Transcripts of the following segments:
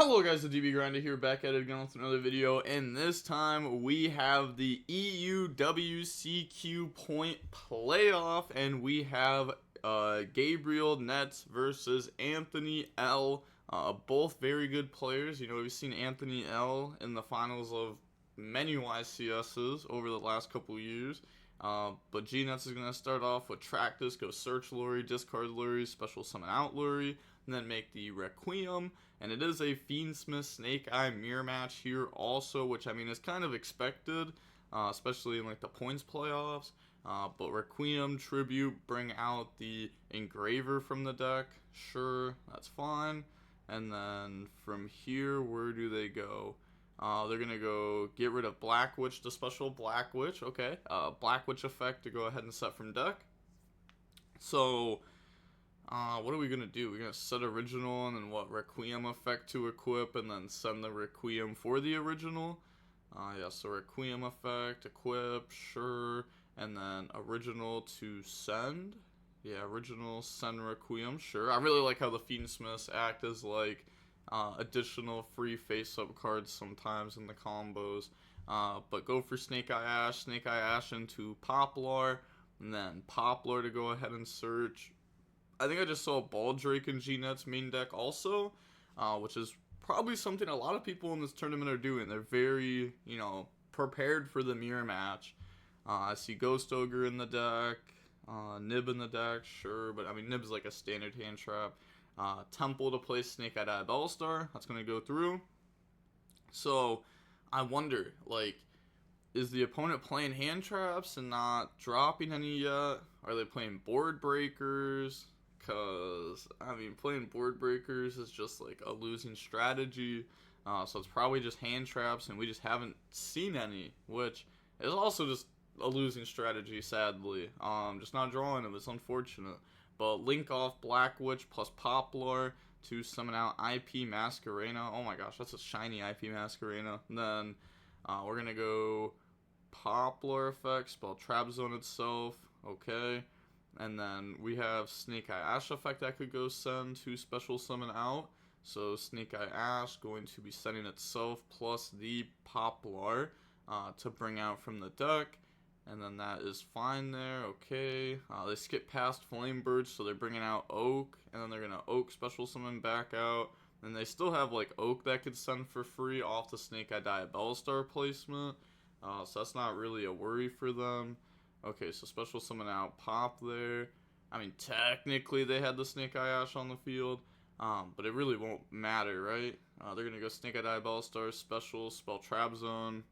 Hello guys, the DB Grinder here, back at it again with another video, and this time we have the EUWCQ point playoff, and we have Gabriel Nets versus Anthony L. Both very good players. You know, we've seen Anthony L. in the finals of many YCSs over the last couple years. But G-Nets is going to start off with Tractus, go search Lurie, discard Lurie, special summon out Lurie, and then make the Requiem. And it is a Fiendsmith Snake Eye mirror match here also, which I mean is kind of expected, especially in like the points playoffs. But Requiem, Tribute, bring out the Engraver from the deck. Sure, that's fine. And then from here, where do they go? They're going to go get rid of Black Witch, the special Black Witch. Okay, Black Witch effect to go ahead and set from deck. So, what are we going to do? We're going to set original and then what? Requiem effect to equip and then send the Requiem for the original. Yeah, so Requiem effect, equip, sure. And then original to send. Yeah, original, send Requiem, sure. I really like how the Fiendsmiths act as like additional free face-up cards sometimes in the combos. But go for Snake Eye Ash into Poplar, and then Poplar to go ahead and search. I think I just saw Baldrake in G-Net's main deck also, which is probably something a lot of people in this tournament are doing. They're very, you know, prepared for the mirror match. I see Ghost Ogre in the deck, Nib in the deck, sure, but I mean Nib's like a standard hand trap. Temple to play Snake Eye Bellstar, that's going to go through. So, I wonder, like, is the opponent playing hand traps and not dropping any yet? Are they playing board breakers? Because, I mean, playing board breakers is just like a losing strategy. So it's probably just hand traps, and we just haven't seen any, which is also just a losing strategy, sadly. Just not drawing them, it's unfortunate. But link off Black Witch plus Poplar to summon out IP Masquerena. Oh my gosh, that's a shiny IP Masquerena. And then we're going to go Poplar effect, spell Trap Zone itself. Okay. And then we have Snake Eye Ash effect that could go send to special summon out. So Snake Eye Ash going to be sending itself plus the Poplar to bring out from the deck. And then that is fine there, okay. They skip past Flamebird, so they're bringing out Oak, and then they're going to Oak special summon back out. And they still have, like, Oak that could send for free off the Snake Eye Diabellstar placement. So that's not really a worry for them. Okay, so special summon out Pop there. I mean, technically they had the Snake Eye Ash on the field, but it really won't matter, right? They're going to go Snake Eye Diabellstar, special, spell Trap Zone,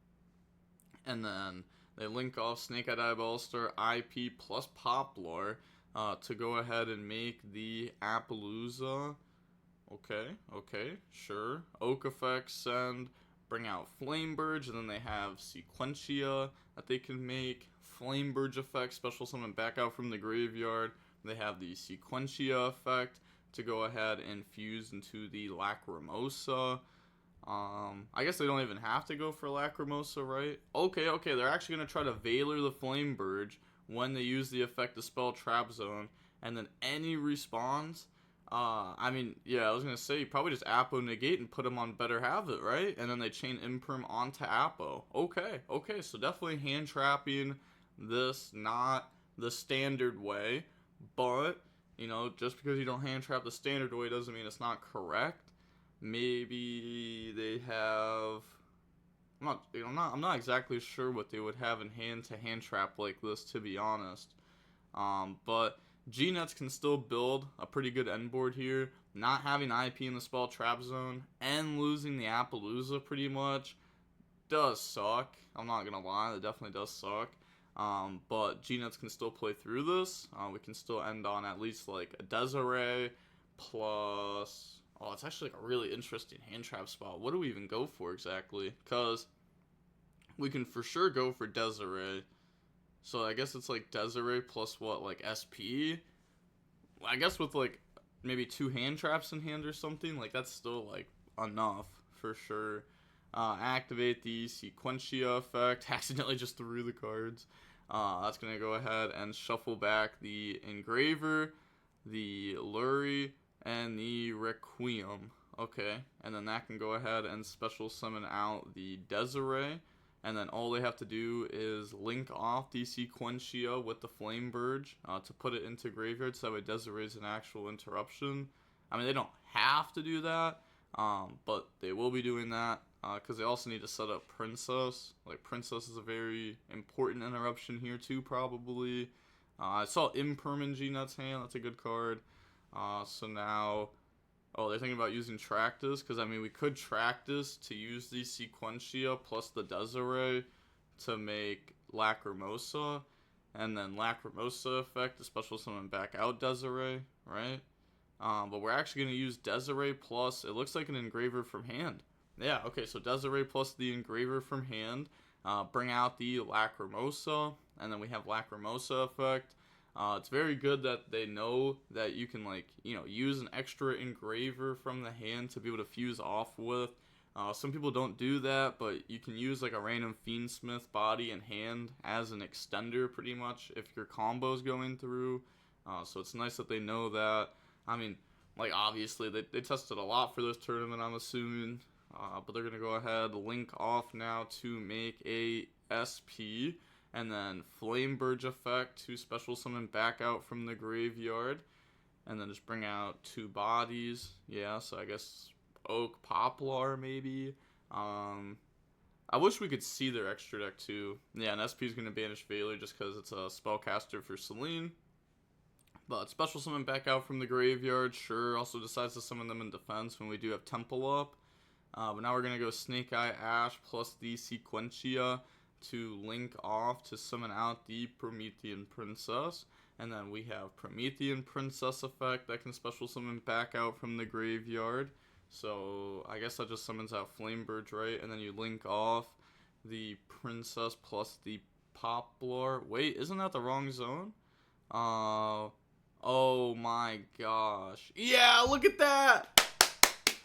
and then they link off Snake Eye Diabellstar, IP plus Poplar to go ahead and make the Appaloosa. Okay, sure. Oak effect, send, bring out Flamebirds, and then they have Sequentia that they can make. Flamebirds effect, special summon back out from the graveyard. They have the Sequentia effect to go ahead and fuse into the Lacrimosa. I guess they don't even have to go for Lacrimosa, right? Okay, they're actually going to try to Valor the Flamebird when they use the effect to spell Trap Zone, and then any respawns. I mean, yeah, I was going to say, you probably just Apo negate and put them on Better Have It, right? And then they chain Imperm onto Apo. Okay, so definitely hand trapping this, not the standard way, but, you know, just because you don't hand trap the standard way doesn't mean it's not correct. Maybe they have, I'm not exactly sure what they would have in hand to hand trap like this, to be honest. But G-Nets can still build a pretty good end board here. Not having IP in the spell Trap Zone and losing the Appaloosa pretty much does suck. I'm not gonna lie, it definitely does suck. But G-Nets can still play through this. We can still end on at least like a Desiree plus. Oh, it's actually like a really interesting hand trap spot. What do we even go for exactly? Because we can for sure go for Desiree. So I guess it's like Desiree plus what, like SP? I guess with like maybe 2 hand traps in hand or something. Like that's still like enough for sure. Activate the Sequentia effect. Accidentally just threw the cards. That's going to go ahead and shuffle back the Engraver, the Lurie, and the Requiem. Okay, and then that can go ahead and special summon out the Desiree. And then all they have to do is link off the Sequentia with the Flame Burge to put it into graveyard, so that way Desiree is an actual interruption. I mean, they don't have to do that, but they will be doing that because they also need to set up Princess. Like, Princess is a very important interruption here too, probably. I saw Imperm G-Nut's hand. That's a good card. So now... Oh, they're thinking about using Tractus, because, I mean, we could Tractus to use the Sequentia plus the Desiree to make Lacrimosa, and then Lacrimosa effect to special summon back out Desiree, right? But we're actually going to use Desiree plus, it looks like an Engraver from hand. Yeah, okay, so Desiree plus the Engraver from hand, bring out the Lacrimosa, and then we have Lacrimosa effect. It's very good that they know that you can, like, you know, use an extra engraver from the hand to be able to fuse off with. Some people don't do that, but you can use, like, a random Fiendsmith body and hand as an extender, pretty much, if your combo's going through. So it's nice that they know that. I mean, like, obviously, they tested a lot for this tournament, I'm assuming. But they're going to go ahead, link off now to make a SP. And then Flame Burge effect to special summon back out from the graveyard. And then just bring out 2 bodies. Yeah, so I guess Oak Poplar maybe. I wish we could see their extra deck too. Yeah, and SP is going to banish Veiler just because it's a spellcaster for Celine. But special summon back out from the graveyard, sure. Also decides to summon them in defense when we do have Temple up. But now we're going to go Snake Eye Ash plus the Sequentia to link off to summon out the Promethean Princess. And then we have Promethean Princess effect that can special summon back out from the graveyard. So I guess that just summons out Flame Burge, right? And then you link off the Princess plus the Poplar. Wait, isn't that the wrong zone? Oh my gosh. Yeah, look at that!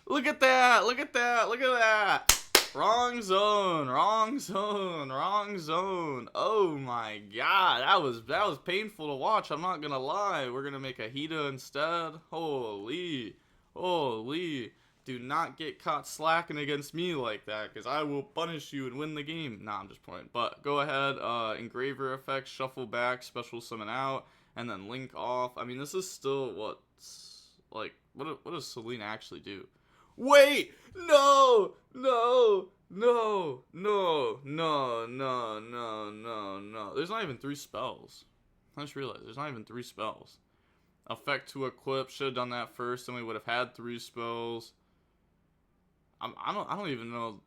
Look at that! Look at that! Look at that! Wrong zone, wrong zone, wrong zone. Oh my god, that was painful to watch, I'm not gonna lie. We're gonna make a Hida instead. Holy. Do not get caught slacking against me like that, because I will punish you and win the game. Nah, I'm just playing. But go ahead, Engraver effect, shuffle back, special summon out, and then link off. I mean, this is still what does Celine actually do? Wait! No! There's not even 3 spells. I just realized there's not even 3 spells. Effect to equip, should have done that first, then we would have had 3 spells. I don't even know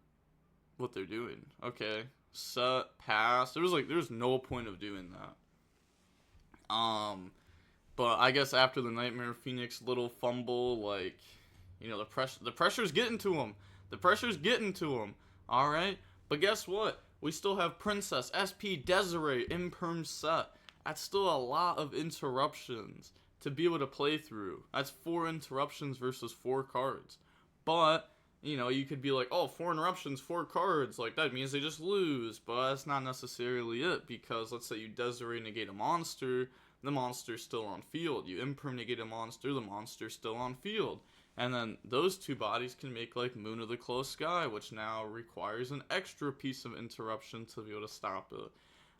what they're doing. Okay, set, pass. There's no point of doing that. But I guess after the Nightmare Phoenix little fumble, like, you know, the pressure's getting to him. The pressure's getting to him. All right, but guess what? We still have Princess, SP, Desiree, Imperm set. That's still a lot of interruptions to be able to play through. That's 4 interruptions versus 4 cards. But, you know, you could be like, oh, 4 interruptions, 4 cards. Like, that means they just lose. But that's not necessarily it, because let's say you Desiree negate a monster, the monster's still on field. You Imperm negate a monster, the monster's still on field. And then those 2 bodies can make, like, Moon of the Close Sky, which now requires an extra piece of interruption to be able to stop it.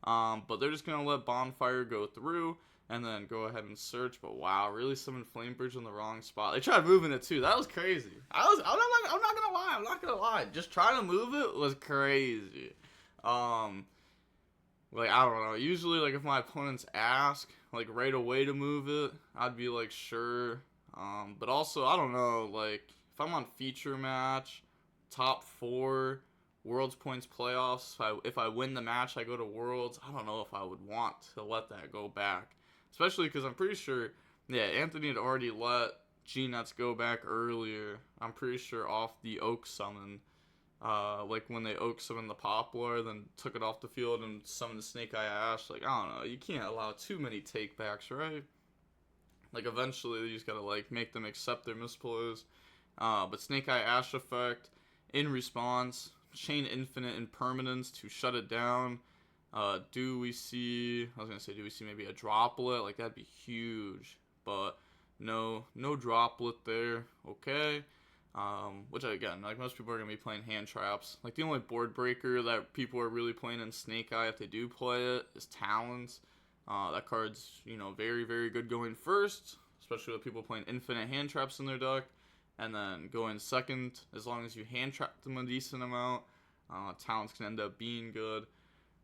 But they're just going to let Bonfire go through and then go ahead and search. But wow, really summoned Flame Bridge in the wrong spot. They tried moving it too. That was crazy. I'm not gonna lie. Just trying to move it was crazy. Like, I don't know. Usually, like, if my opponents ask, like, right away to move it, I'd be like, sure. But also, I don't know, like, if I'm on feature match, top 4, Worlds Points playoffs, if I win the match, I go to Worlds, I don't know if I would want to let that go back. Especially because I'm pretty sure, yeah, Anthony had already let G-Nuts go back earlier. I'm pretty sure off the Oak summon. Like, when they Oak summoned the Poplar, then took it off the field and summoned the Snake Eye Ash. Like, I don't know, you can't allow too many takebacks, right? Like, eventually, you just gotta, like, make them accept their misplays. But Snake Eye Ash effect, in response, Chain Infinite Impermanence to shut it down. Do we see maybe a Droplet? Like, that'd be huge. But, no Droplet there. Okay. Which again, like most people are gonna be playing hand traps. Like the only board breaker that people are really playing in Snake Eye, if they do play it, is Talons. That card's, you know, very, very good going first, especially with people playing infinite hand traps in their deck. And then going second, as long as you hand trap them a decent amount, Talons can end up being good.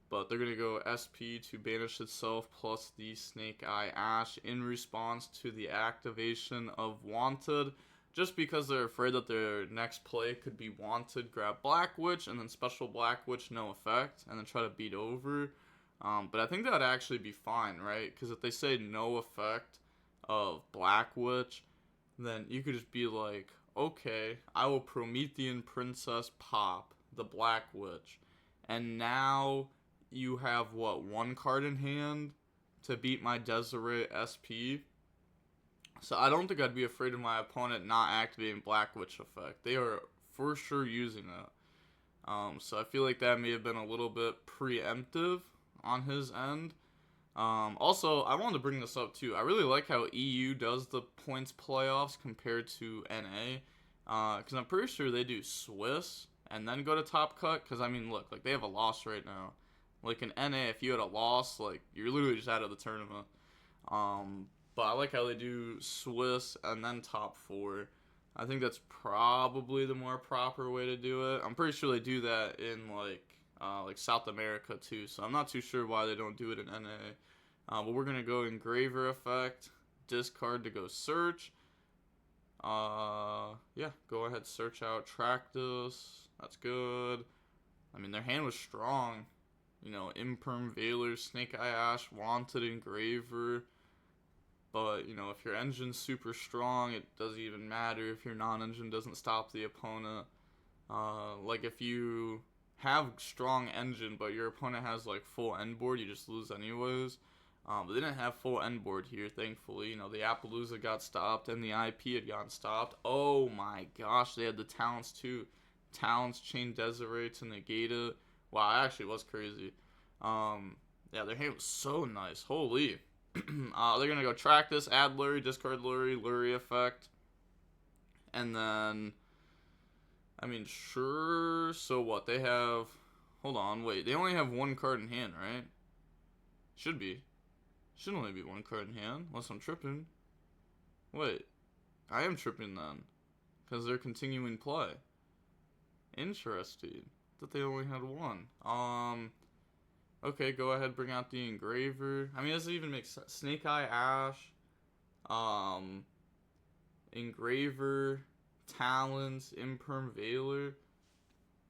But they're going to go SP to banish itself plus the Snake Eye Ash in response to the activation of Wanted. Just because they're afraid that their next play could be Wanted, grab Black Witch, and then special Black Witch, no effect, and then try to beat over. But I think that would actually be fine, right? Because if they say no effect of Black Witch, then you could just be like, okay, I will Promethean Princess pop the Black Witch. And now you have, what, one card in hand to beat my Desiree SP? So I don't think I'd be afraid of my opponent not activating Black Witch effect. They are for sure using it. So I feel like that may have been a little bit preemptive on his end. Also, I wanted to bring this up too. I really like how EU does the points playoffs compared to NA. Because I'm pretty sure they do Swiss and then go to top cut. Because, I mean, look, like they have a loss right now. Like in NA, if you had a loss, like you're literally just out of the tournament. But I like how they do Swiss and then top 4. I think that's probably the more proper way to do it. I'm pretty sure they do that in like South America too. So I'm not too sure why they don't do it in NA. But we're gonna go Engraver effect, discard to go search. Yeah, go ahead, search out Tractus. That's good. I mean, their hand was strong. You know, Imperm, Veiler, Snake Eye Ash, Wanted, Engraver. But, you know, if your engine's super strong, it doesn't even matter if your non-engine doesn't stop the opponent. Like, if you have strong engine, but your opponent has, like, full end board, you just lose anyways. But they didn't have full end board here, thankfully. You know, the Appaloosa got stopped, and the IP had gotten stopped. Oh, my gosh, they had the Talents, too. Talents, Chain Desiree to negate it. Wow, that actually was crazy. Yeah, their hand was so nice. Holy. They're going to go track this, add Lurie, discard Lurie, Lurie effect. And then, I mean, sure. So what? They have, hold on, wait. They only have one card in hand, right? Should be. Should only be one card in hand, unless I'm tripping. Wait. I am tripping then. Because they're continuing play. Interesting. That they only had one. Okay, go ahead, bring out the Engraver. I mean, does it even make sense? Snake Eye Ash, Engraver, Talons, Imperm, Veiler.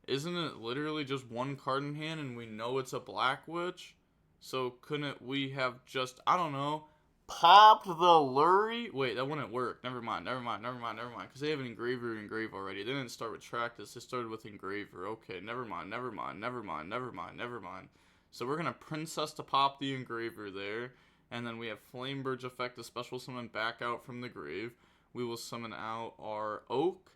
Isn't it literally just one card in hand and we know it's a Black Witch? So couldn't we have just, I don't know, popped the Lurie? Wait, that wouldn't work. Never mind. Because they have an Engraver engrave already. They didn't start with Tractus. They started with Engraver. Okay, never mind. So we're going to Princess to pop the Engraver there. And then we have Flameburge effect to special summon back out from the grave. We will summon out our Oak,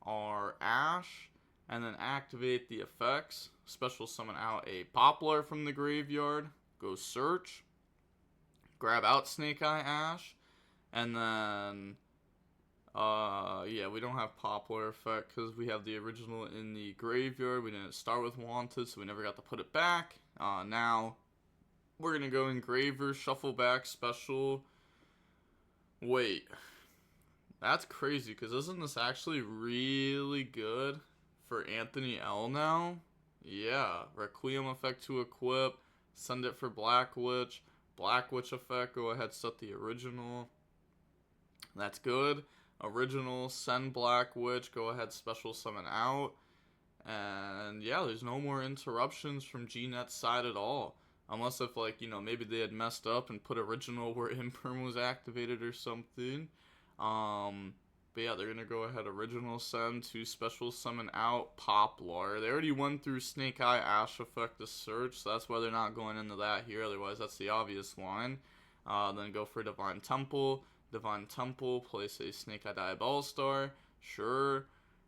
our Ash, and then activate the effects. Special summon out a Poplar from the graveyard. Go search. Grab out Snake Eye Ash. And then, yeah, we don't have Poplar effect because we have the original in the graveyard. We didn't start with Wanted, so we never got to put it back. Now, we're going to go Engraver, shuffle back, special. Wait, that's crazy, because isn't this actually really good for Anthony L now? Yeah, Requiem effect to equip, send it for Black Witch effect, go ahead, set the original. That's good. Original, send Black Witch, go ahead, special summon out. And yeah, there's no more interruptions from GNet's side at all. Unless if, like, you know, maybe they had messed up and put original where Imperm was activated or something. But yeah, they're going to go ahead, original send to special summon out Poplar. They already went through Snake Eye Ash effect to search, so that's why they're not going into that here. Otherwise, that's the obvious line. Then go for Divine Temple. Divine Temple, place a Snake Eye Dive All-Star. Sure.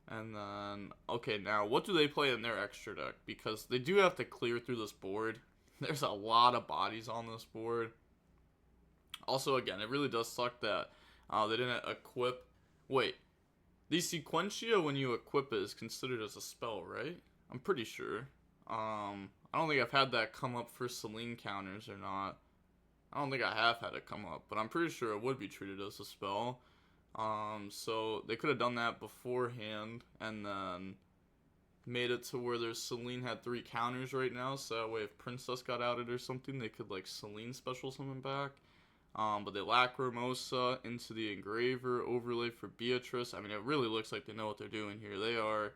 And then, okay, now, what do they play in their extra deck? Because they do have to clear through this board. There's a lot of bodies on this board. Also, again, it really does suck that they didn't equip... Wait, The Sequentia, when you equip it, is considered as a spell, right? I'm pretty sure. I don't think I've had that come up for Selene counters or not. I don't think I have had it come up, but I'm pretty sure it would be treated as a spell. So they could have done that beforehand and then made it to where there's Selene had 3 counters right now, so that way if Princess got outed or something, they could like Selene special summon back. But they Lacrimosa into the Engraver overlay for Beatrice. I mean, it really looks like they know what they're doing here. They are,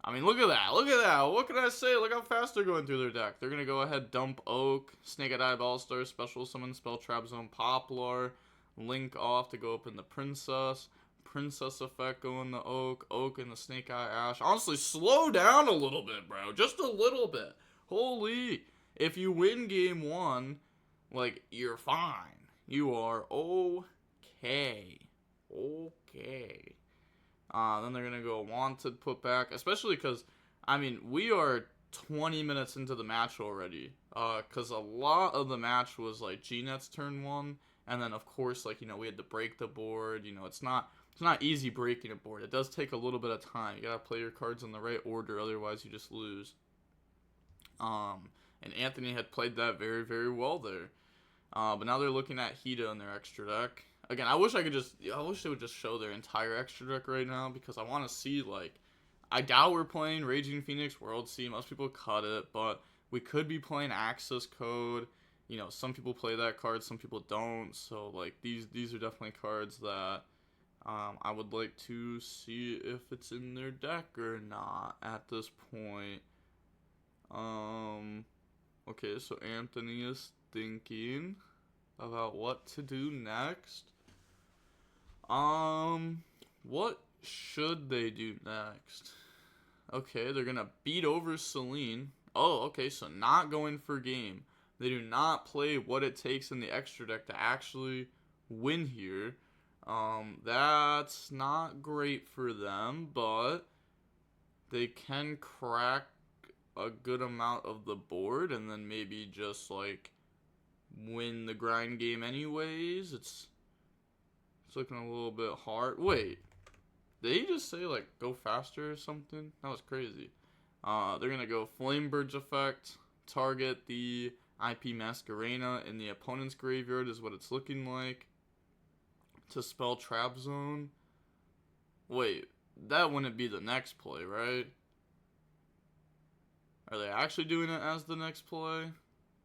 I mean, look at that. Look at that. What can I say? Look how fast they're going through their deck. They're going to go ahead, dump Oak, Snake-Eyed Eye Ballstar, Special Summon, Spell Trap Zone, Poplar, Link off to go up in the Princess. Princess effect going the Oak, Oak in the Snake Eye Ash. Honestly, slow down a little bit, bro. Just a little bit. Holy. If you win game 1, like, you're fine. You are okay. Okay. Then they're going to go Wanted put back. Especially because, I mean, we are 20 minutes into the match already. Because a lot of the match was, like, G-Net's turn 1. And then, of course, like, you know, we had to break the board. You know, it's not easy breaking a board. It does take a little bit of time. You got to play your cards in the right order. Otherwise, you just lose. And Anthony had played that very, very well there. But now they're looking at Hida in their extra deck. Again, I wish they would just show their entire extra deck right now because I want to see, like, I doubt we're playing Raging Phoenix World Sea. Most people cut it, but we could be playing Access Code. You know, some people play that card, some people don't. So, like, these are definitely cards that I would like to see if it's in their deck or not at this point. Okay, so Anthony is thinking about what to do next. What should they do next? Okay, they're gonna beat over Selene. Oh, okay, so not going for game. They do not play what it takes in the extra deck to actually win here. That's not great for them, but they can crack a good amount of the board and then maybe just like win the grind game anyways. It's looking a little bit hard. Wait, did he just say like go faster or something? That was crazy. They're gonna go Flamebird effect, target the IP Masquerena in the opponent's graveyard is what it's looking like. To spell Trap Zone. Wait, that wouldn't be the next play, right? Are they actually doing it as the next play?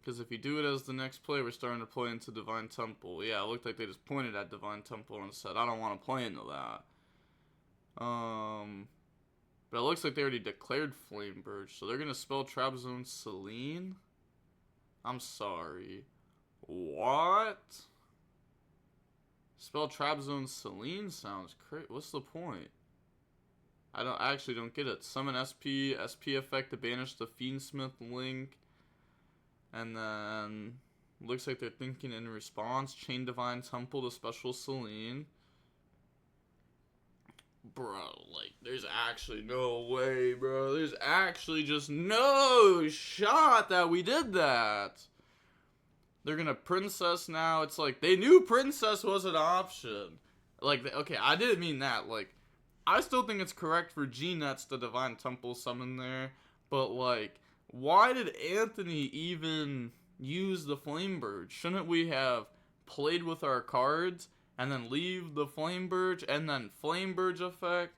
Because if you do it as the next play, we're starting to play into Divine Temple. Yeah, it looked like they just pointed at Divine Temple and said, I don't want to play into that. But it looks like they already declared Flamebird, so they're going to spell Trap Zone Selene? I'm sorry. What? Spell Trap Zone Selene sounds crazy. What's the point? I actually don't get it. Summon SP effect to banish the Fiendsmith link. And then looks like they're thinking in response, Chain Divine Temple to special Selene. Bro, like, there's actually no way, bro. There's actually just no shot that we did that. They're gonna Princess now. It's like, they knew Princess was an option. Like, okay, I didn't mean that. Like, I still think it's correct for G-Nets to Divine Temple summon there. But, like, why did Anthony even use the Flamebird? Shouldn't we have played with our cards and then leave the Flamebird and then Flamebird effect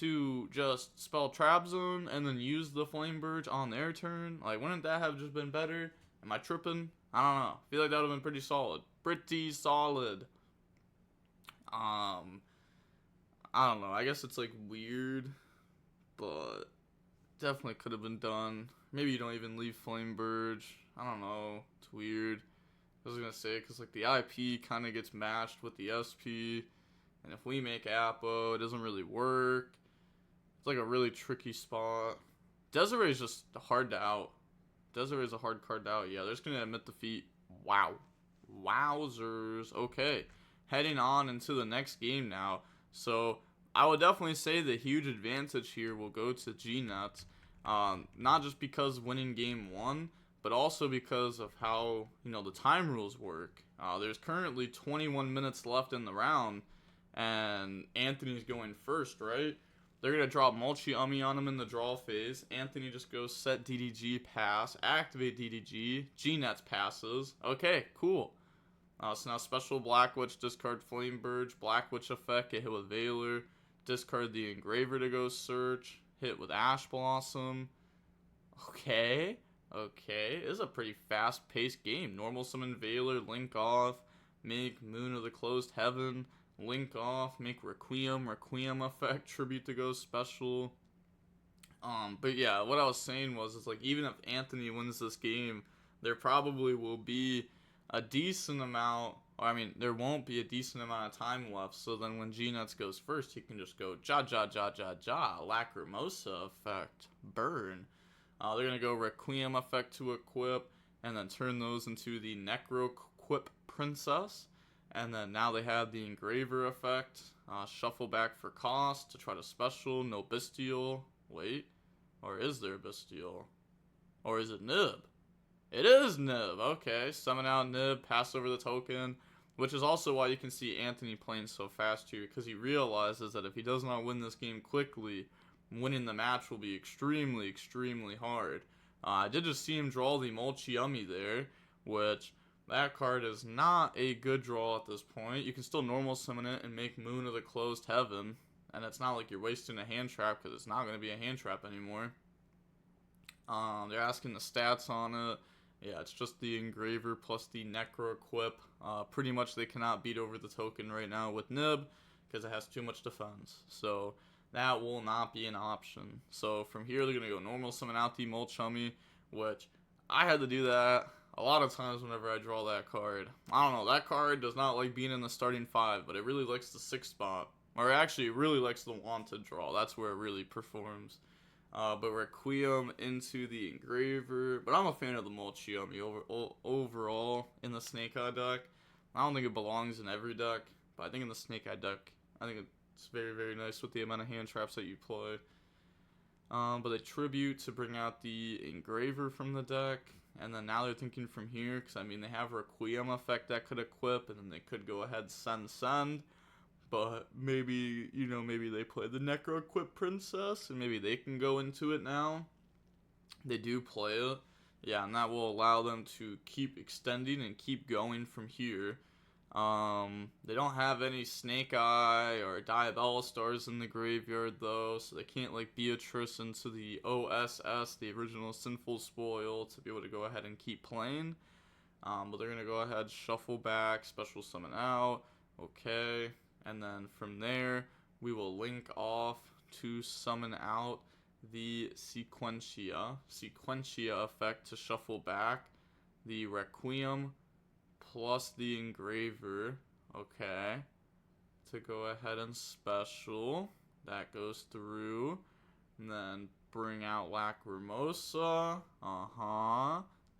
to just spell Trap Zone and then use the Flamebird on their turn? Like, wouldn't that have just been better? Am I tripping? I don't know. I feel like that would have been pretty solid. Pretty solid. I don't know. I guess it's, like, weird, but definitely could have been done. Maybe you don't even leave Flamebird. I don't know. It's weird. I was going to say, because, like, the IP kind of gets matched with the SP, and if we make Apo, it doesn't really work. It's, like, a really tricky spot. Desiree is just hard to out. Desiree is a hard card to out. Yeah, they're just going to admit defeat. Wow. Wowzers. Okay. Heading on into the next game now. So, I would definitely say the huge advantage here will go to G-Nuts. Not just because winning game 1, but also because of how, you know, the time rules work. There's currently 21 minutes left in the round, and Anthony's going first, right? They're going to drop Mulchi-Ummy on him in the draw phase. Anthony just goes set DDG, pass, activate DDG, G-Nets passes. Okay, cool. So now special Black Witch, discard Flame Burge, Black Witch effect, get hit with Veiler, discard the Engraver to go search, hit with Ash Blossom. Okay, this is a pretty fast-paced game. Normal summon Veiler, link off, make Moon of the Closed Heaven, link off, make Requiem effect, tribute to go special. But yeah, what I was saying was, it's like, even if Anthony wins this game, there probably will be a decent amount, or I mean, there won't be a decent amount of time left, so then when G-Nuts goes first, he can just go Lacrimosa effect, burn. They're going to go Requiem effect to equip, and then turn those into the Necroquip Princess. And then now they have the Engraver effect. Shuffle back for cost to try to special. No Bestial. Wait. Or is there Bestial? Or is it Nib? It is Nib. Okay. Summon out Nib. Pass over the token. Which is also why you can see Anthony playing so fast here. Because he realizes that if he does not win this game quickly, winning the match will be extremely, extremely hard. I did just see him draw the Mulchi-Ummy there. Which... that card is not a good draw at this point. You can still normal summon it and make Moon of the Closed Heaven. And it's not like you're wasting a hand trap, because it's not going to be a hand trap anymore. They're asking the stats on it. Yeah, it's just the Engraver plus the Necro Equip. Pretty much they cannot beat over the token right now with Nib, because it has too much defense. So that will not be an option. So from here they're going to go normal summon out the Mulchi-Ummy, which I had to do that a lot of times whenever I draw that card. I don't know, that card does not like being in the starting 5, but it really likes the 6th spot. Or actually, it really likes the wanted draw. That's where it really performs. But Requiem into the Engraver. But I'm a fan of the Mulchi-Ummy overall in the Snake Eye deck. I don't think it belongs in every deck, but I think in the Snake Eye deck, I think it's very, very nice with the amount of hand traps that you play. But they tribute to bring out the Engraver from the deck. And then now they're thinking from here, because I mean they have Requiem effect that could equip, and then they could go ahead send. But maybe, maybe they play the Necro Equip Princess, and maybe they can go into it now. They do play it. Yeah, and that will allow them to keep extending and keep going from here. They don't have any Snake Eye or Diabella Stars in the graveyard though, so they can't like Beatrice into the OSS, the original Sinful Spoil, to be able to go ahead and keep playing. But they're gonna go ahead, shuffle back, special summon out, okay, and then from there we will link off to summon out the Sequentia effect to shuffle back, the Requiem plus the Engraver, okay, to go ahead and special. That goes through. And then bring out Lacrimosa.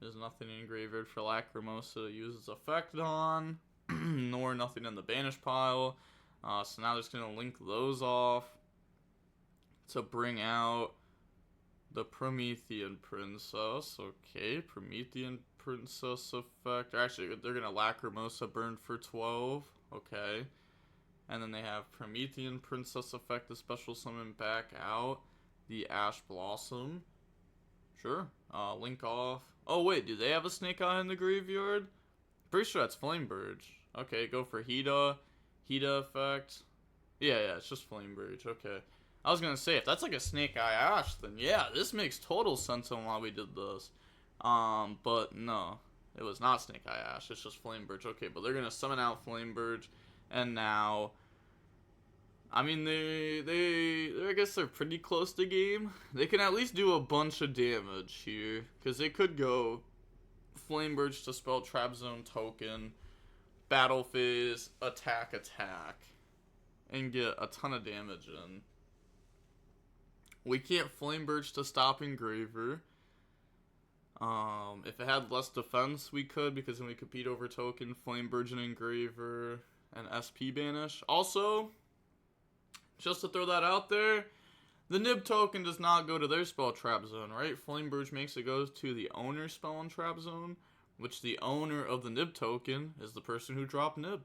There's nothing engraved for Lacrimosa to use its effect on, nor nothing in the banish pile. So now they're just going to link those off to bring out the Promethean Princess. Okay, Promethean Princess effect. Actually, they're going to Lacrimosa burn for 12. Okay. And then they have Promethean Princess effect to special summon back out the Ash Blossom. Sure. Link off. Oh, wait. Do they have a Snake Eye in the graveyard? Pretty sure that's Flame Burge. Okay, go for Hida. Hida effect. Yeah, it's just Flame Burge. Okay. I was going to say, if that's like a Snake Eye Ash, then yeah, this makes total sense on why we did this. But no, it was not Snake Eye Ash, it's just Flame Burge. Okay, but they're gonna summon out Flame Burge, and now, I mean, I guess they're pretty close to game. They can at least do a bunch of damage here, because they could go Flame Burge to spell Trap Zone token, battle phase, attack, and get a ton of damage in. We can't Flame Burge to stop Engraver. If it had less defense, we could, because then we could beat over token, Flame Burge and Engraver, and SP banish. Also, just to throw that out there, the Nib token does not go to their spell trap zone, right? Flame Burge makes it go to the owner's spell and trap zone, which the owner of the Nib token is the person who dropped Nib.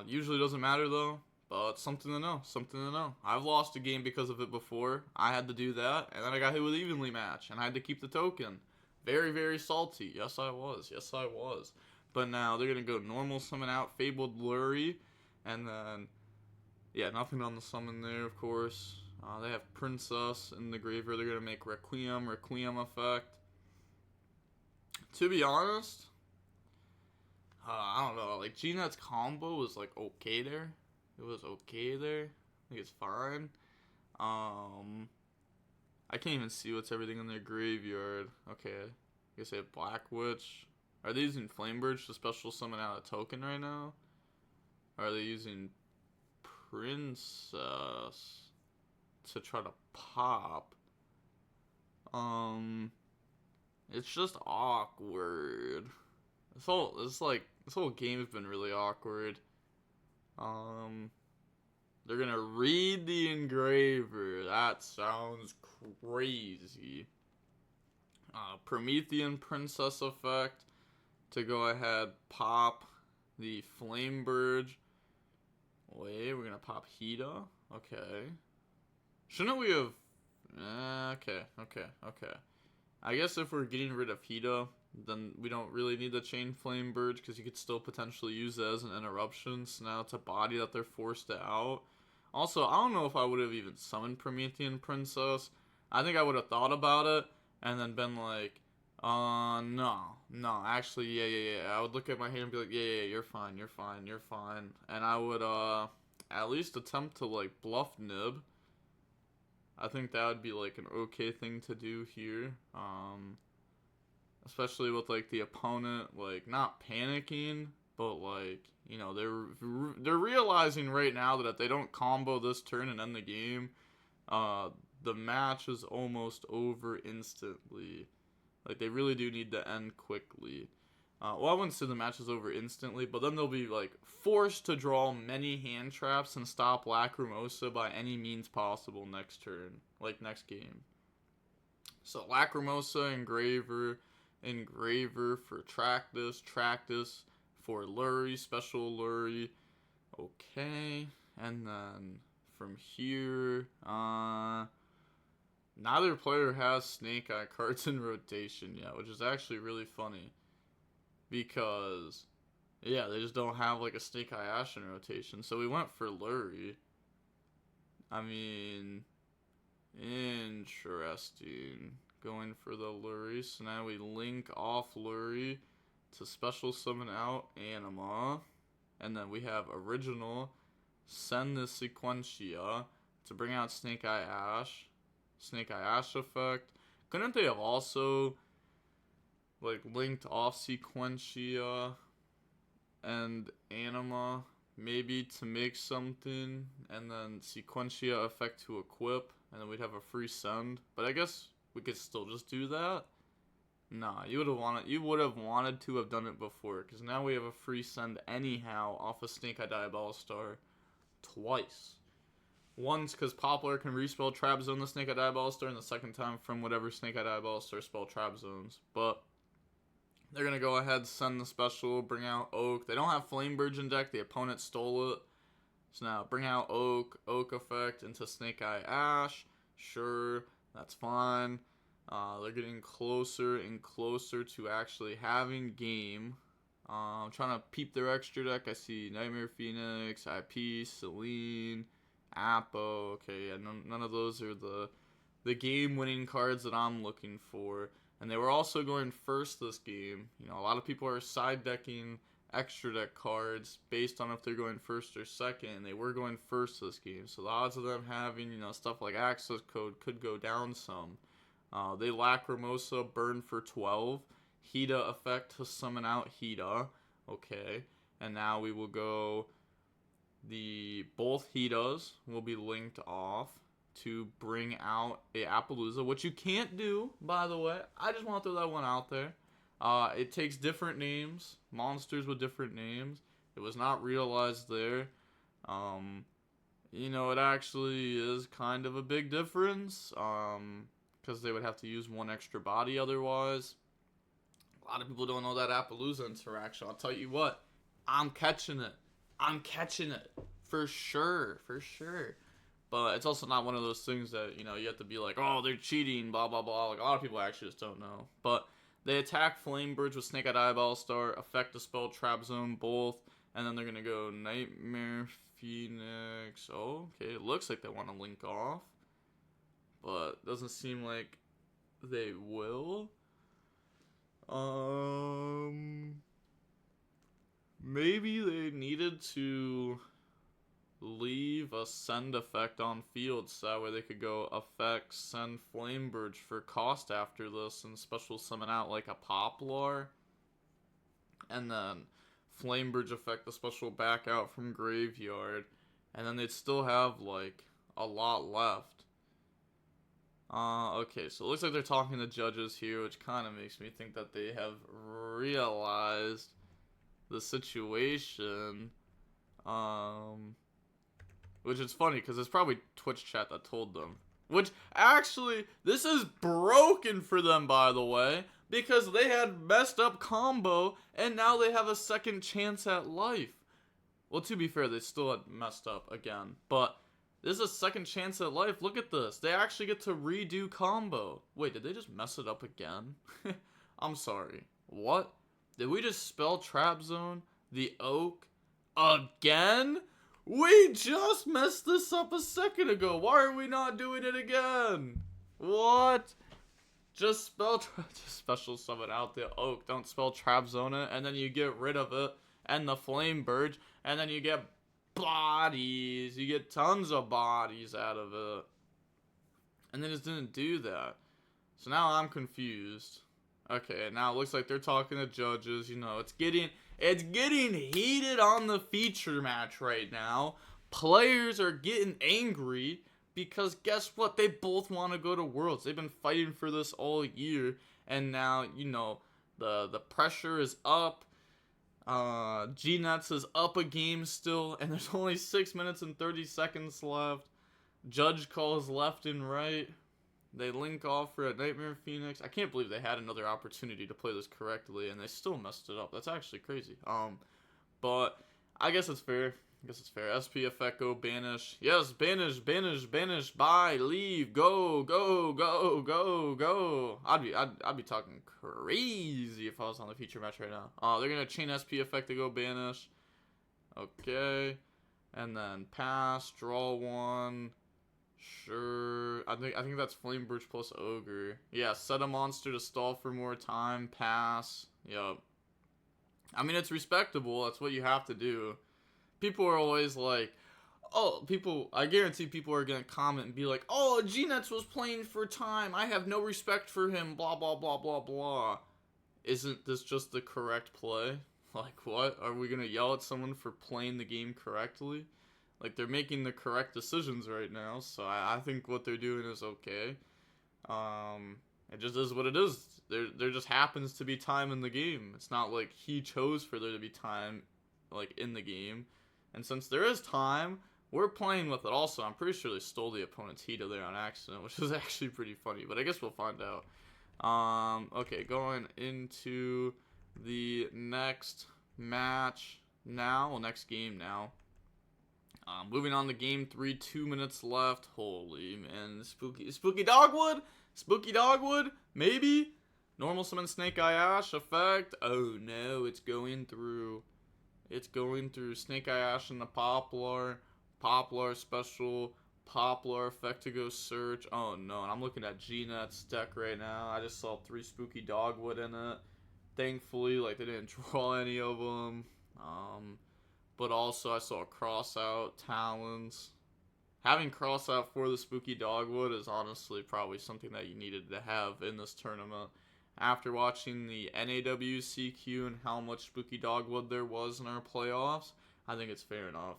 Usually doesn't matter though, but something to know. Something to know. I've lost a game because of it before. I had to do that, and then I got hit with evenly match, and I had to keep the token. Very, very salty. Yes, I was. Yes, I was. But now they're gonna go normal summon out Fabled Lurie, and then yeah, nothing on the summon there, of course. They have Princess in the graveyard. They're gonna make Requiem effect. To be honest, I don't know. Like G-Net's combo was like okay there. It was okay there. I think it's fine. I can't even see what's everything in their graveyard. Okay, I guess they have Black Witch. Are they using Flamebirch to special summon out a token right now? Or are they using Princess to try to pop? It's just awkward. This whole game has been really awkward. They're gonna read the engraver. That sounds crazy. Promethean Princess effect to go ahead pop the Flamebird. Wait, we're gonna pop Hida. Okay. Shouldn't we have? Okay. I guess if we're getting rid of Hida, then we don't really need the Chain Flamebird because you could still potentially use it as an interruption. So now it's a body that they're forced out. Also, I don't know if I would have even summoned Promethean Princess. I think I would have thought about it and then been like, no, actually, yeah. I would look at my hand and be like, yeah, you're fine. And I would, at least attempt to, like, bluff Nib. I think that would be, like, an okay thing to do here. Especially with, like, the opponent, like, not panicking, but, like, you know, they're realizing right now that if they don't combo this turn and end the game, the match is almost over instantly. Like, they really do need to end quickly. Well, I wouldn't say the match is over instantly, but then they'll be, like, forced to draw many hand traps and stop Lacrimosa by any means possible next turn. Like, next game. So, Lacrimosa, Engraver for Tractus for Lurie, Special Lurie. Okay. And then, from here, neither player has Snake Eye cards in rotation yet, which is actually really funny. Because, yeah, they just don't have, like, a Snake Eye Ash in rotation. So we went for Lurie. I mean, interesting. Going for the Lurie. So now we link off Lurie to special summon out Anima. And then we have Original. Send the Sequentia to bring out Snake Eye Ash. Snake Eye Ash effect. Couldn't they have also, like, linked off Sequentia and Anima, maybe to make something, and then Sequentia effect to equip, and then we'd have a free send? But I guess we could still just do that. Nah, you would have wanted to have done it before, because now we have a free send anyhow off of Snake Eye Diabolic Star twice. Once because Poplar can respell Trap Zone the Snake Eye Diabolic Star, and the second time from whatever Snake Eye Diabolic Star spell Trap Zones. But they're going to go ahead, send the special, bring out Oak. They don't have Flamebird in deck. The opponent stole it. So now bring out Oak effect into Snake Eye Ash. Sure, that's fine. They're getting closer and closer to actually having game. I'm trying to peep their extra deck. I see Nightmare Phoenix, IP, Celine, Appo. Okay, yeah, none of those are the game-winning cards that I'm looking for. And they were also going first this game. You know, a lot of people are side decking extra deck cards based on if they're going first or second. And they were going first this game, so the odds of them having, you know, stuff like access code could go down some. They Lacrimosa burn for 12. Hida effect to summon out Hida. Okay, and now we will go. Both Hidas will be linked off to bring out a Appaloosa, which you can't do, by the way. I just want to throw that one out there. It takes different names, monsters with different names. It was not realized there. You know, it actually is kind of a big difference, because they would have to use one extra body otherwise. A lot of people don't know that Appaloosa interaction. I'll tell you what, I'm catching it. I'm catching it for sure, But it's also not one of those things that, you know, you have to be like, oh, they're cheating, blah, blah, blah. Like, a lot of people actually just don't know. But they attack Flamebirds with Snake-Eyed Eyeball Star, Effect, Dispel, Trap Zone, both. And then they're going to go Nightmare Phoenix. Oh, okay. It looks like they want to link off. But doesn't seem like they will. Maybe they needed to leave a send effect on field so that way they could go effect send Flamebirds for cost after this and special summon out like a Poplar. And then Flamebirds effect the special back out from Graveyard. And then they'd still have like a lot left. Okay, so it looks like they're talking to judges here, which kind of makes me think that they have realized the situation. Which is funny, because it's probably Twitch chat that told them. Which, actually, this is broken for them, by the way, because they had messed up combo, and now they have a second chance at life. Well, to be fair, they still had messed up again, but this is a second chance at life. Look at this. They actually get to redo combo. Wait, did they just mess it up again? I'm sorry. What? Did we just spell Trap Zone, the Oak, again? We just messed this up a second ago. Why are we not doing it again? What? Just special summon out the Oak. Don't spell Trap Zone it, and then you get rid of it, and the Flamebird, and then you get bodies. You get tons of bodies out of it. And they just didn't do that. So now I'm confused. Okay, now it looks like they're talking to judges. You know, it's getting heated on the feature match right now. Players are getting angry because guess what? They both want to go to Worlds. They've been fighting for this all year, and now, you know, the pressure is up. G-Nuts is up a game still, and there's only 6 minutes and 30 seconds left. Judge calls left and right. They link off for a Nightmare Phoenix. I can't believe they had another opportunity to play this correctly, and they still messed it up. That's actually crazy. But I guess it's fair. SP effect, go, banish. Yes, banish, bye, leave, go. I'd be talking crazy if I was on the feature match right now. They're gonna chain SP effect to go banish. Okay. And then pass, draw one. Sure. I think that's Flamebird plus Ogre. Yeah, set a monster to stall for more time, pass. Yup. I mean, it's respectable. That's what you have to do. People are always like, oh, I guarantee people are going to comment and be like, oh, G-Nets was playing for time. I have no respect for him, blah, blah, blah, blah, blah. Isn't this just the correct play? Like, what? Are we going to yell at someone for playing the game correctly? Like, they're making the correct decisions right now, so I think what they're doing is okay. It just is what it is. There just happens to be time in the game. It's not like he chose for there to be time, like, in the game. And since there is time, we're playing with it also. I'm pretty sure they stole the opponent's Hita there on accident, which is actually pretty funny, but I guess we'll find out. Okay, going into the next match now. Well, next game now. Moving on to game 3, 2 minutes left. Holy man, spooky Dogwood, maybe? Normal summon Snake Eye Ash effect. Oh no, it's going through Snake Eye Ash and the Poplar special, Poplar effect to go search. Oh no, and I'm looking at G-Net's deck right now. I just saw 3 spooky Dogwood in it. Thankfully, like, they didn't draw any of them. But also I saw cross out Talons. Having cross out for the spooky Dogwood is honestly probably something that you needed to have in this tournament. After watching the EUWCQ and how much spooky Dogwood there was in our playoffs, I think it's fair enough.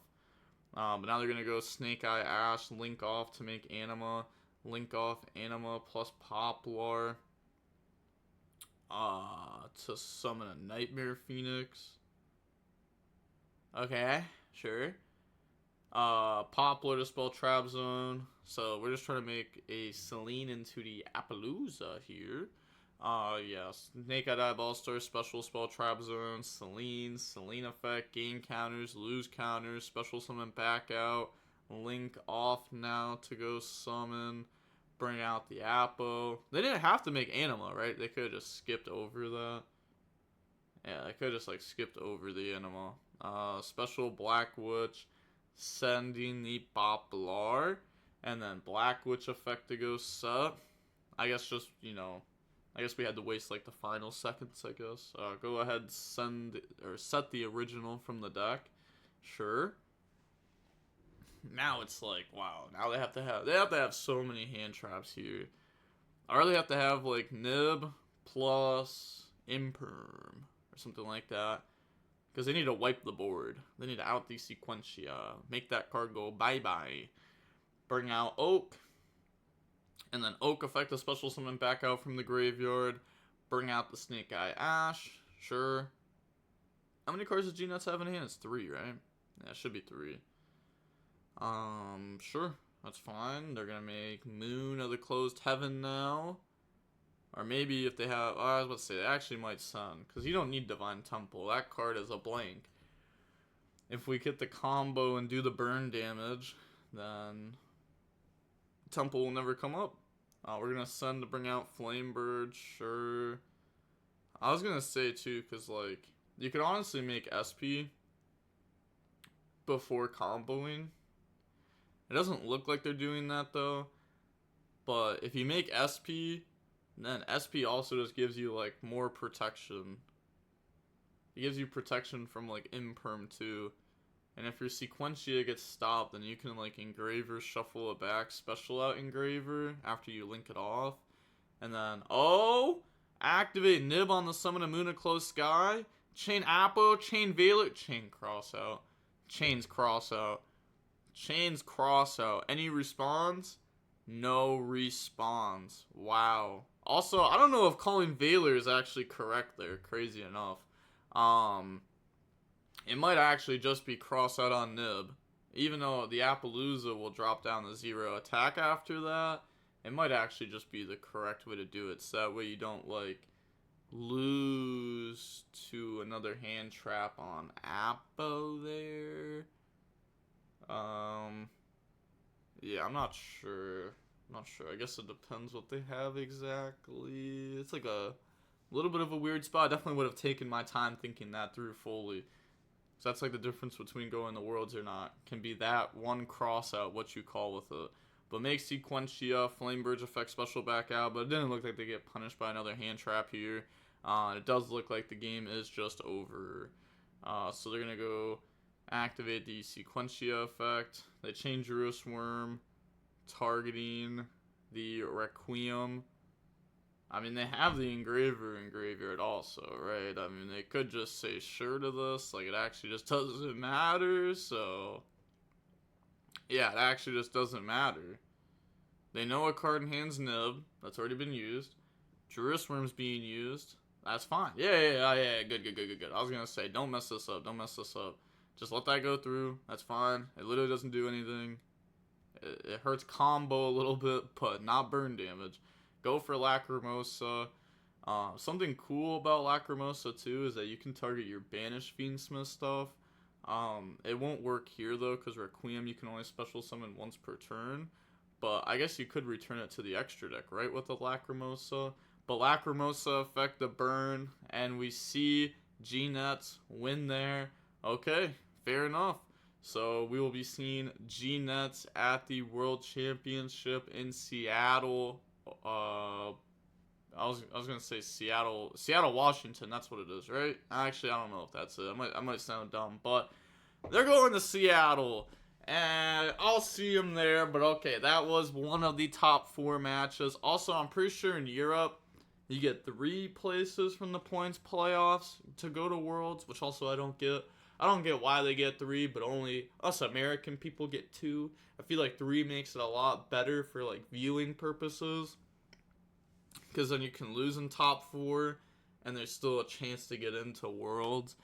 But now they're going to go Snake Eye Ash, link off to make Anima. Link off Anima plus Poplar. To summon a Nightmare Phoenix. Okay, sure. Poplar to spell Trap Zone. So we're just trying to make a Celine into the Appaloosa here. Yes. Naked Eyeball Star, Special Spell, Trap Zone, Selene Effect, gain counters, lose counters, Special Summon back out, Link off now to go summon, bring out the Appo. They didn't have to make Anima, right? They could have just skipped over that. Yeah, they could have just, like, skipped over the Anima. Special Black Witch, sending the Poplar, and then Black Witch effect to go set. I guess just, I guess we had to waste like the final seconds, I guess. Go ahead, set the original from the deck. Sure. Now it's like, wow, now they have to have so many hand traps here. Or they have to have like Nib plus Imperm or something like that. Because they need to wipe the board. They need to out the Sequentia. Make that card go bye-bye. Bring out Oak. And then Oak effect a special summon back out from the graveyard. Bring out the Snake Eye Ash. Sure. How many cards does G-Nuts have in hand? It's 3, right? Yeah, it should be 3. Sure. That's fine. They're going to make Moon of the Closed Heaven now. Or maybe if they have... I was about to say, they actually might Sun. Because you don't need Divine Temple. That card is a blank. If we get the combo and do the burn damage, then Temple will never come up. We're going to send to bring out Flamebird, sure. I was going to say, too, because, like, you could honestly make SP before comboing. It doesn't look like they're doing that, though. But if you make SP, then SP also just gives you, like, more protection. It gives you protection from, like, Imperm, too. And if your Sequentia gets stopped, then you can, like, Engraver, shuffle it back, special out Engraver after you link it off. And then, activate Nib on the summon of Moon of Closed Sky. Chain Appo, Chain Veiler, Chain Crossout. Chains Crossout. Chains Crossout. Any response? No response. Wow. Also, I don't know if calling Veiler is actually correct there, crazy enough. It might actually just be cross out on Nib. Even though the Appaloosa will drop down to 0 attack after that, it might actually just be the correct way to do it. So that way you don't, like, lose to another hand trap on Appo there. Yeah, I'm not sure. I guess it depends what they have exactly. It's like a little bit of a weird spot. I definitely would have taken my time thinking that through fully. So that's like the difference between going the Worlds or not. Can be that one cross out, what you call with it. But make Sequentia, Flamebird's effect special back out. But it didn't look like they get punished by another hand trap here. It does look like the game is just over. So they're going to go activate the Sequentia effect. They change Jerusalem Worm, targeting the Requiem. I mean, they have the Engraver in graveyard also, right? I mean, they could just say sure to this. Like, it actually just doesn't matter, so... Yeah, it actually just doesn't matter. They know a card in hand's Nib. That's already been used. Jerusalem Worm's being used. That's fine. Yeah. Good. I was gonna say, don't mess this up. Just let that go through. That's fine. It literally doesn't do anything. It hurts combo a little bit, but not burn damage. Go for Lacrimosa. Something cool about Lacrimosa too is that you can target your banished Fiendsmith stuff. It won't work here though, because Requiem you can only special summon once per turn. But I guess you could return it to the extra deck, right, with the Lacrimosa. But Lacrimosa affect the burn, and we see G-Nets win there. Okay, fair enough. So we will be seeing G-Nets at the World Championship in Seattle. I was gonna say Seattle, Washington. That's what it is, right? Actually, I don't know if that's it. I might sound dumb, but they're going to Seattle, and I'll see them there. But okay, that was one of the top 4 matches. Also, I'm pretty sure in Europe you get 3 places from the points playoffs to go to Worlds, which also I don't get. I don't get why they get 3, but only us American people get 2. I feel like 3 makes it a lot better for, like, viewing purposes. Because then you can lose in top 4, and there's still a chance to get into Worlds,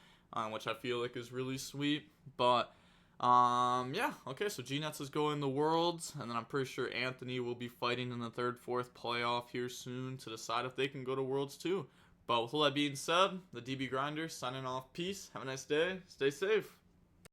which I feel like is really sweet. But Yeah, okay, so G-Nets is going the Worlds, and then I'm pretty sure Anthony will be fighting in the 3rd, 4th playoff here soon to decide if they can go to Worlds too. But with all that being said, the DB Grinder signing off. Peace. Have a nice day. Stay safe.